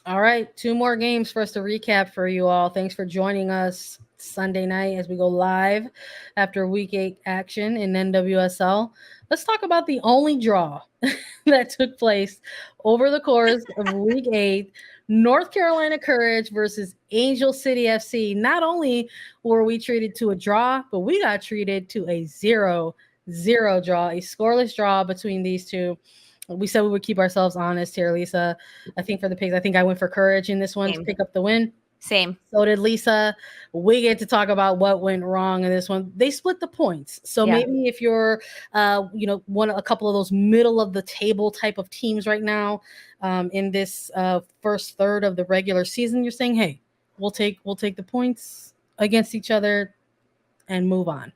All right, two more games for us to recap for you all. Thanks for joining us Sunday night as we go live after week 8 action in NWSL. Let's talk about the only draw that took place over the course of week 8. North Carolina Courage versus Angel City FC. Not only were we treated to a draw, but we got treated to a 0-0 draw, a scoreless draw between these two. We said we would keep ourselves honest here, Lisa. I think for the Pigs, I think I went for Courage in this one to Same. pick up the win. Same. So did Lisa. We get to talk about what went wrong in this one. They split the points. So maybe if you're, one a couple of those middle of the table type of teams right now, in this first third of the regular season, you're saying, hey, we'll take the points against each other and move on.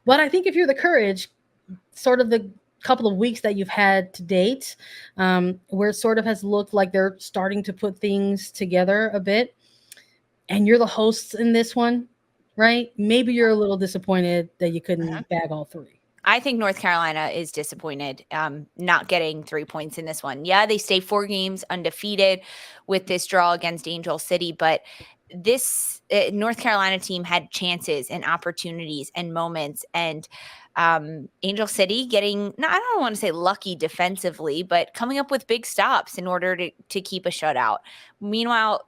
But I think if you're the Courage, sort of the couple of weeks that you've had to date, where it sort of has looked like they're starting to put things together a bit, and you're the hosts in this one, right? Maybe you're a little disappointed that you couldn't bag all three. I think North Carolina is disappointed not getting 3 points in this one. Yeah, they stay 4 games undefeated with this draw against Angel City, but this North Carolina team had chances and opportunities and moments, and Angel City getting, I don't want to say lucky defensively, but coming up with big stops in order to keep a shutout. Meanwhile,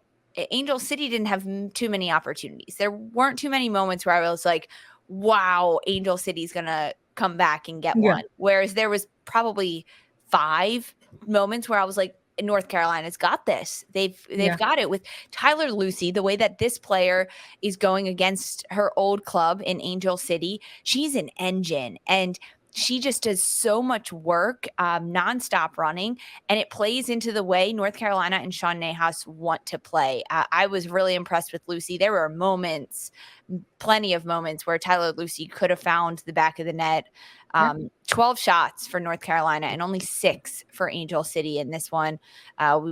Angel City didn't have too many opportunities. There weren't too many moments where I was like, wow, Angel City's going to come back and get one. Whereas there was probably 5 moments where I was like, North Carolina's got this. They've got it with Tyler Lucy, the way that this player is going against her old club in Angel City. She's an engine, and she just does so much work, nonstop running, and it plays into the way North Carolina and Sean Nahas want to play. I was really impressed with Lucy. There were plenty of moments where Tyler Lucy could have found the back of the net. 12 shots for North Carolina and only 6 for Angel City in this one.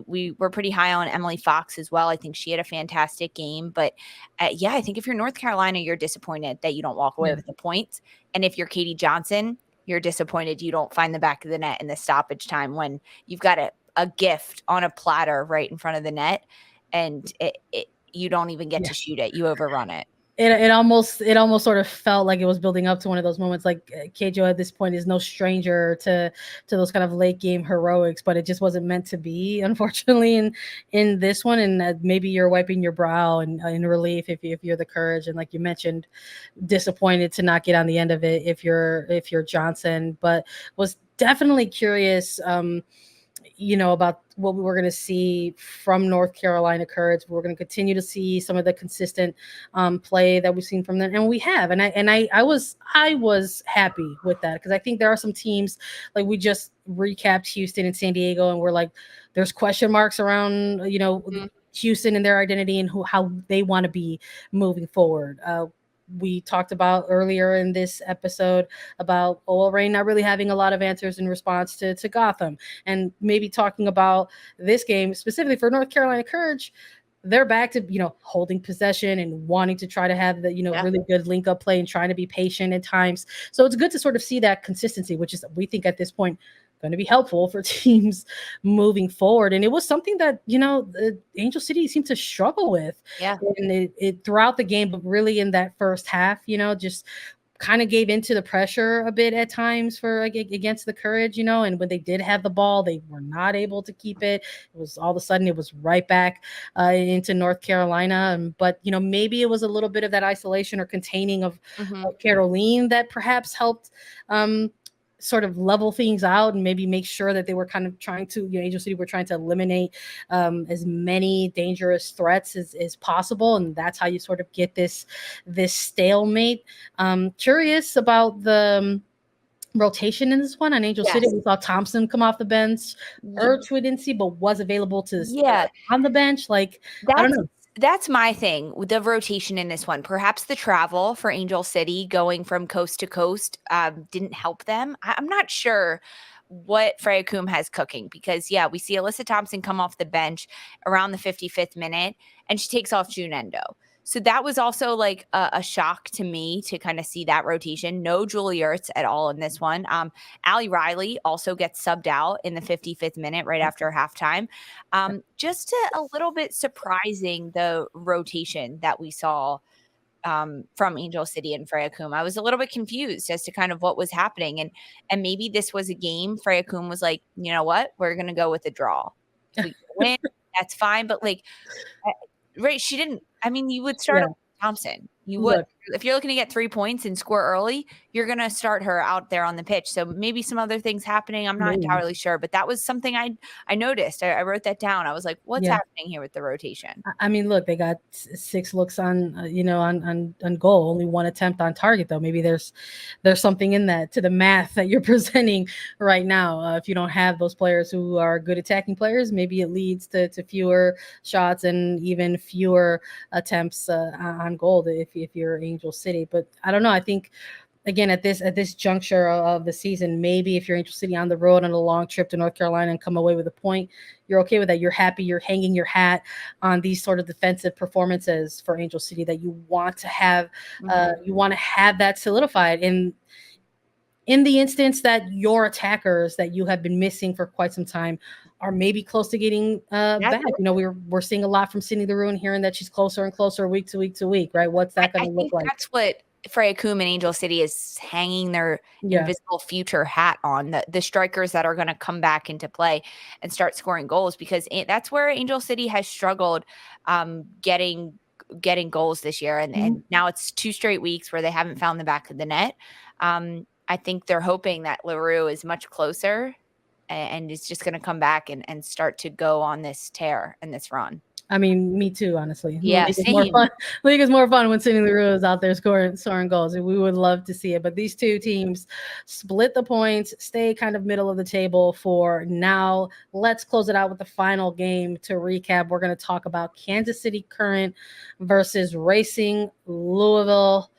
We were pretty high on Emily Fox as well. I think she had a fantastic game. But I think if you're North Carolina, you're disappointed that you don't walk away with the points. And if you're Katie Johnson, you're disappointed you don't find the back of the net in the stoppage time when you've got a gift on a platter right in front of the net, and you don't even get to shoot it. You overrun it. It almost sort of felt like it was building up to one of those moments. Like KJO at this point is no stranger to those kind of late game heroics, but it just wasn't meant to be, unfortunately, in this one. And maybe you're wiping your brow in relief if you're the Courage, and like you mentioned, disappointed to not get on the end of it if you're Johnson, but was definitely curious. About what we were going to see from North Carolina Courage. We're going to continue to see some of the consistent play that we've seen from them, and we have. And I was happy with that, because I think there are some teams, like we just recapped Houston and San Diego, and we're like, there's question marks around Houston and their identity and how they want to be moving forward. We talked about earlier in this episode about OL Reign not really having a lot of answers in response to Gotham, and maybe talking about this game specifically for North Carolina Courage. They're back to, holding possession and wanting to try to have the, really good link up play and trying to be patient at times. So it's good to sort of see that consistency, which is, we think at this point, going to be helpful for teams moving forward. And it was something that, Angel City seemed to struggle with. Yeah. And it throughout the game, but really in that first half, just kind of gave into the pressure a bit at times for against the Courage, and when they did have the ball, they were not able to keep it. It was all of a sudden it was right back into North Carolina. But, maybe it was a little bit of that isolation or containing of Caroline that perhaps helped sort of level things out and maybe make sure that they were kind of trying to, Angel City were trying to eliminate as many dangerous threats as possible. And that's how you sort of get this stalemate. Curious about the rotation in this one. On Angel City, we saw Thompson come off the bench. Ertz we didn't see, but was available to on the bench. Like, I don't know. That's my thing with the rotation in this one. Perhaps the travel for Angel City going from coast to coast didn't help them. I'm not sure what Freya Coombe has cooking, because, we see Alyssa Thompson come off the bench around the 55th minute, and she takes off June Endo. So that was also like a shock to me to kind of see that rotation. No Julie Ertz at all in this one. Allie Riley also gets subbed out in the 55th minute right after halftime. A little bit surprising the rotation that we saw from Angel City and Freya Kum. I was a little bit confused as to kind of what was happening. And maybe this was a game Freya Kum was like, you know what? We're going to go with a draw. If we win, that's fine. But like, right, she didn't. I mean, you would start Thompson. You would. Look, If you're looking to get 3 points and score early, you're going to start her out there on the pitch. So maybe some other things happening. I'm not entirely sure, but that was something I noticed. I wrote that down. I was like, what's happening here with the rotation? I mean, look, they got 6 looks on, on goal, only 1 attempt on target, though. Maybe there's something in that to the math that you're presenting right now. If you don't have those players who are good attacking players, maybe it leads to fewer shots and even fewer attempts on goal if you're Angel City. But I don't know. I think, again, at this juncture of the season, maybe if you're Angel City on the road on a long trip to North Carolina and come away with a point, you're okay with that. You're happy. You're hanging your hat on these sort of defensive performances for Angel City that you want to have. You want to have that solidified in the instance that your attackers that you have been missing for quite some time are maybe close to getting back. We're seeing a lot from Sydney Leroux, hearing that she's closer and closer week to week, right? What's that going to look like? That's what Freya Kum and Angel City is hanging their invisible future hat on, the strikers that are going to come back into play and start scoring goals, because that's where Angel City has struggled getting goals this year. And now it's 2 straight weeks where they haven't found the back of the net. I think they're hoping that Leroux is much closer and is just going to come back and start to go on this tear and this run. I mean, me too, honestly. Yeah, League is more fun when Sydney Leroux is out there scoring goals. We would love to see it. But these two teams split the points, stay kind of middle of the table for now. Let's close it out with the final game to recap. We're going to talk about Kansas City Current versus Racing Louisville.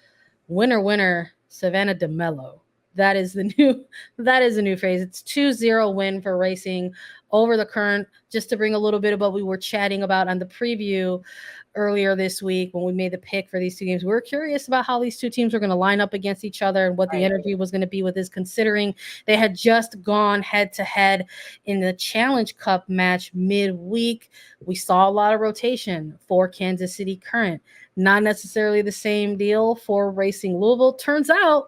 Winner, Savannah DeMelo. That is the new phrase. It's 2-0 win for Racing over the Current. Just to bring a little bit of what we were chatting about on the preview earlier this week when we made the pick for these two games. We were curious about how these two teams were going to line up against each other and what the energy was going to be with this, considering they had just gone head-to-head in the Challenge Cup match midweek. We saw a lot of rotation for Kansas City Current. Not necessarily the same deal for Racing Louisville. Turns out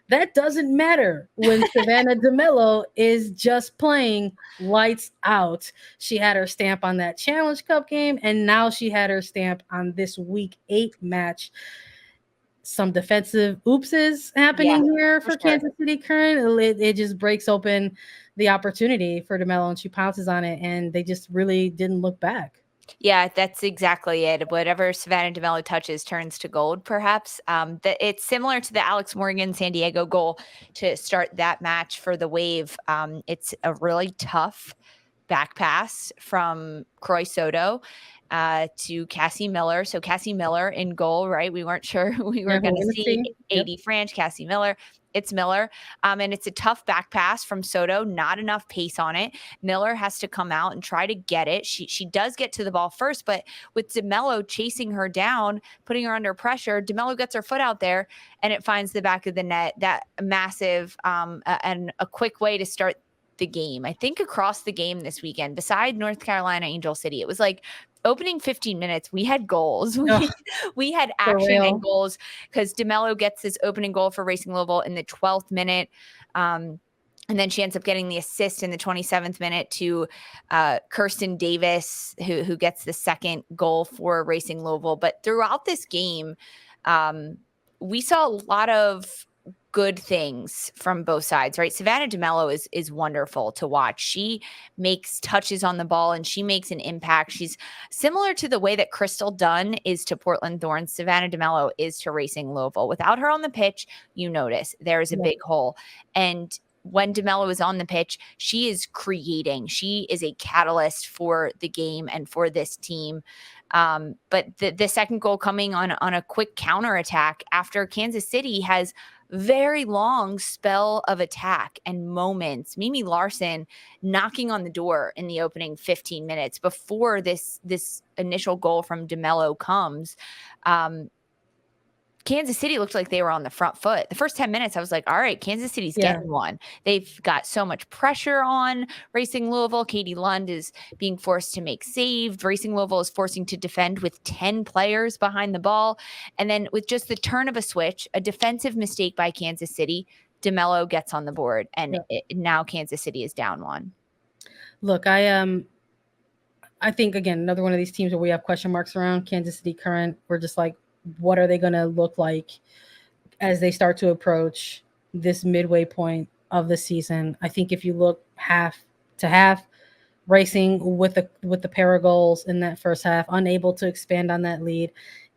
that doesn't matter when Savannah DeMelo is just playing lights out. She had her stamp on that Challenge Cup game, and now she had her stamp on this Week 8 match. Some defensive oopses happening here for Kansas City Current. It just breaks open the opportunity for DeMelo, and she pounces on it, and they just really didn't look back. Yeah, that's exactly it. Whatever Savannah DeMelo touches turns to gold, perhaps. It's similar to the Alex Morgan San Diego goal to start that match for the Wave. It's a really tough back pass from Croy Soto to Cassie Miller. So Cassie Miller in goal, right? We weren't sure we were going to see AD Franch, Cassie Miller. It's Miller. And it's a tough back pass from Soto, not enough pace on it. Miller has to come out and try to get it. She does get to the ball first, but with DeMelo chasing her down, putting her under pressure, DeMelo gets her foot out there and it finds the back of the net. That massive and a quick way to start the game. I think across the game this weekend, beside North Carolina Angel City, it was like opening 15 minutes, we had goals. We had action and goals because DeMelo gets this opening goal for Racing Louisville in the 12th minute. And then she ends up getting the assist in the 27th minute to Kirsten Davis, who gets the second goal for Racing Louisville. But throughout this game, we saw a lot of good things from both sides, right? Savannah DeMelo is wonderful to watch. She makes touches on the ball and she makes an impact. She's similar to the way that Crystal Dunn is to Portland Thorns. Savannah DeMelo is to Racing Louisville. Without her on the pitch, you notice there's a big hole. And when DeMelo is on the pitch, she is creating. She is a catalyst for the game and for this team. But the second goal coming on a quick counterattack after Kansas City has very long spell of attack and moments. Mimi Larson knocking on the door in the opening 15 minutes before this initial goal from DeMelo comes. Kansas City looked like they were on the front foot. The first 10 minutes, I was like, all right, Kansas City's Yeah. getting one. They've got so much pressure on Racing Louisville. Katie Lund is being forced to make saves. Racing Louisville is forcing to defend with 10 players behind the ball. And then with just the turn of a switch, a defensive mistake by Kansas City, DeMelo gets on the board. And now Kansas City is down one. Look, I think, again, another one of these teams where we have question marks around. Kansas City Current, we're just like, what are they going to look like as they start to approach this midway point of the season? I think if you look half to half, Racing with the pair of goals in that first half, unable to expand on that lead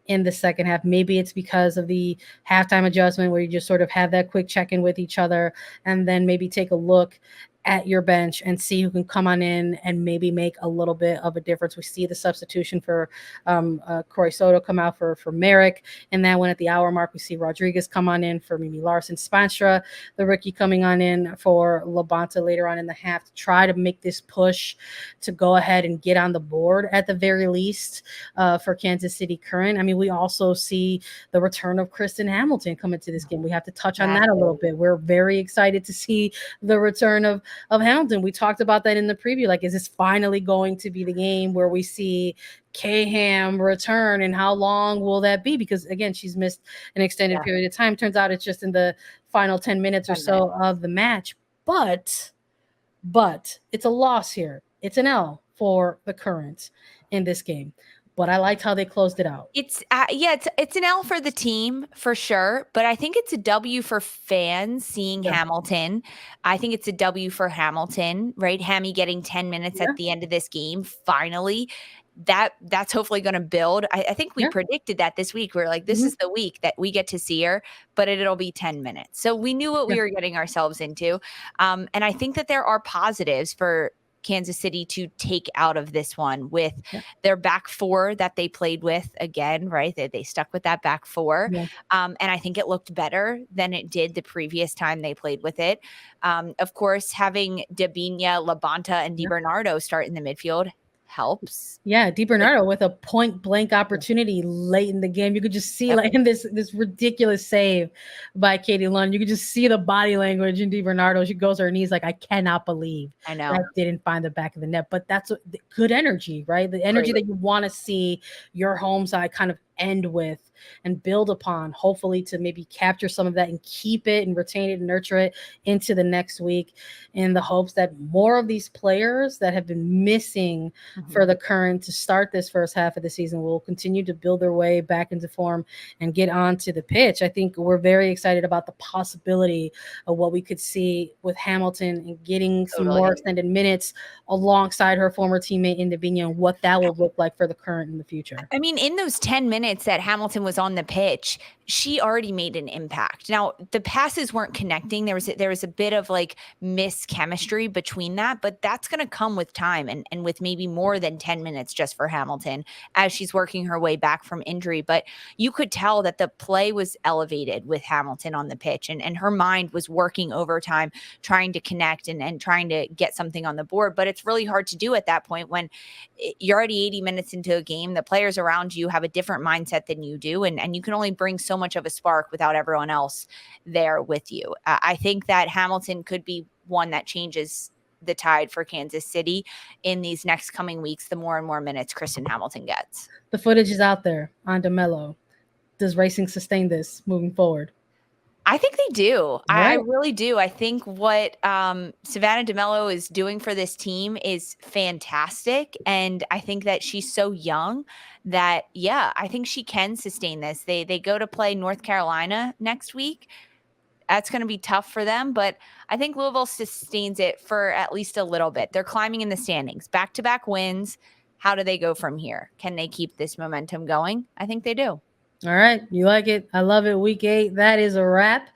in the second half. Maybe it's because of the halftime adjustment where you just sort of have that quick check-in with each other and then maybe take a look at your bench and see who can come on in and maybe make a little bit of a difference. We see the substitution for Corey Soto come out for Merrick, and that one at the hour mark, we see Rodriguez come on in for Mimi Larson. Spanstra, the rookie, coming on in for Labonta later on in the half to try to make this push to go ahead and get on the board at the very least for Kansas City Current. I mean, we also see the return of Kristen Hamilton come into this game. We have to touch on that a little bit. We're very excited to see the return of Hamilton. We talked about that in the preview. Like, is this finally going to be the game where we see K-Ham return, and how long will that be? Because again, she's missed an extended period of time. Turns out it's just in the final 10 minutes or so of the match. But it's a loss here. It's an L for the Current in this game. But I liked how they closed it out. It's it's an L for the team for sure, but I think it's a W for fans seeing Hamilton. I think it's a W for Hamilton, right? Hammy getting 10 minutes at the end of this game, finally. That's hopefully going to build. I think we predicted that this week. We're like, this is the week that we get to see her, but it'll be 10 minutes. So we knew what we were getting ourselves into. And I think that there are positives for Kansas City to take out of this one with their back four that they played with again, right? They stuck with that back four. And I think it looked better than it did the previous time they played with it. Of course, having Dabinia, Labonta, and DiBernardo start in the midfield helps. Yeah, DiBernardo with a point blank opportunity late in the game. You could just see like in this ridiculous save by Katie Lund. You could just see the body language in DiBernardo. She goes to her knees like, I cannot believe that didn't find the back of the net. But that's good energy, right? The energy that you want to see your home side kind of end with and build upon, hopefully to maybe capture some of that and keep it and retain it and nurture it into the next week, in the hopes that more of these players that have been missing for the Current to start this first half of the season will continue to build their way back into form and get onto the pitch. I think we're very excited about the possibility of what we could see with Hamilton and getting some more extended minutes alongside her former teammate in Dabinia, and what that will look like for the Current in the future. I mean, in those 10 minutes that Hamilton was on the pitch, she already made an impact. Now, the passes weren't connecting. There was a bit of like mischemistry between that, but that's going to come with time and with maybe more than 10 minutes just for Hamilton as she's working her way back from injury. But you could tell that the play was elevated with Hamilton on the pitch, and her mind was working overtime, trying to connect and trying to get something on the board. But it's really hard to do at that point when you're already 80 minutes into a game. The players around you have a different mindset than you do, and you can only bring so much of a spark without everyone else there with you. I think that Hamilton could be one that changes the tide for Kansas City in these next coming weeks, the more and more minutes Kristen Hamilton gets. The footage is out there on DeMelo. Does Racing sustain this moving forward? I think they do. I really do. I think what Savannah DeMelo is doing for this team is fantastic. And I think that she's so young that, I think she can sustain this. They go to play North Carolina next week. That's going to be tough for them. But I think Louisville sustains it for at least a little bit. They're climbing in the standings. Back-to-back wins. How do they go from here? Can they keep this momentum going? I think they do. All right. You like it. I love it. Week 8. That is a wrap